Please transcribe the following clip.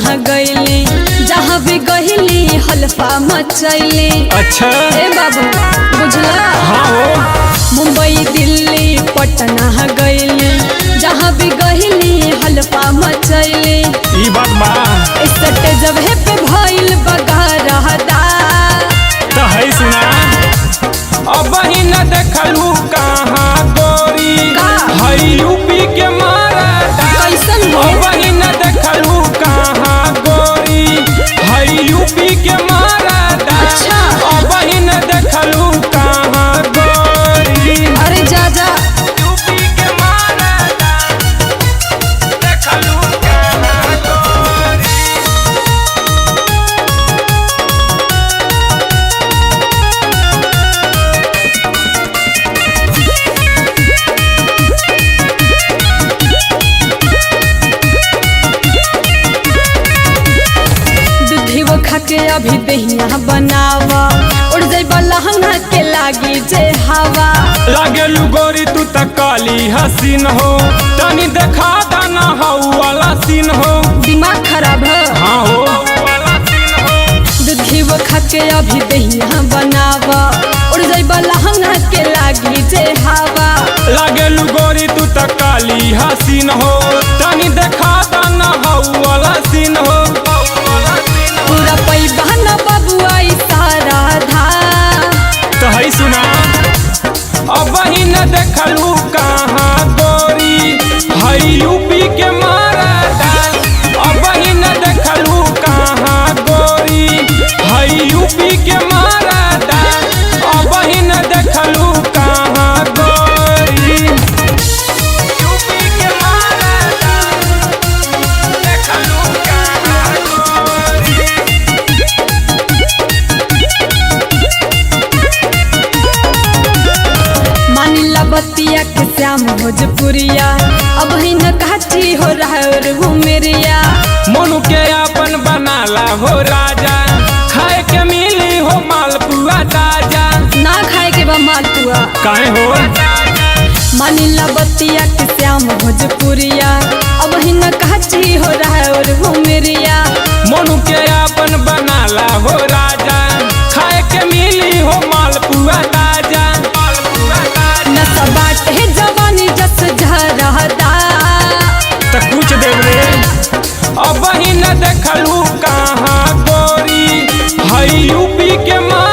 पटना गईली, जहाँ भी गईली हल्फा मचैली। अच्छा ए बाबू बुझला? हाँ हो। मुंबई दिल्ली पटना गईली, जहाँ भी गईली हल्फा मचैली। ई बात बा इसटे जब है पे भइल बगारहदा तो है सुना। अब ही न देखलू कहाँ गोरी है यूपी के मारा कैसन हो? अब ही न देखलू कहाँ गोरी है यूपी के मारा। अच्छा। अब ही न देखलू कहाँ गोरी अरे जा जा। यूपी के मारा देखलू कहाँ गोरी। दूधियो खाके अभी दहिया बनावा, उड़ जाइबा लहंगा के लागी जे हवा। लागेलू गोरी तू त काली हसीन हो, तनी देखा दाना हाउ वाला सीन हो। दिमाग खराब है। हाँ हो। दूधियो खाके अभी दहिया बनावा, उड़ जाइबा लहंगा के लागी जे हवा। लागेलू गोरी तू त काली हसीन हो, तनी देखा दाना हाउ वाला सीन हो। पूरा पैबा न बबुआ सारा धा। तो है सुना। अब ही न देखलू कहाँ गोरी है यूपी के मारा। अब ही न देखलू कहाँ गोरी है यूपी के मारा। अब ही न देखलू कहाँ गोरी यूपी के मारा। देखलू कहाँ गोरी। मानिला बतिया के श्याम भोजपुरिया, अब ही न काठी हो रहा है वो मेरिया। मनु के अपन बनाला हो राजा, खाए के मिली हो मालपुआ ताजा। ना खाए के बा मालपुआ। काहे हो? मानिला बतिया के श्याम भोजपुरिया, अब ही न काठी हो रहा है वो मेरिया। मनु के अपन बनाला हो राजा, खाए के मिली हो मालपुआ ताजा। नशा बाटे जवानी जस झरहदा। तो कुछ देव रे। अब ही न देखलू कहाँ गोरी है यूपी के माँ।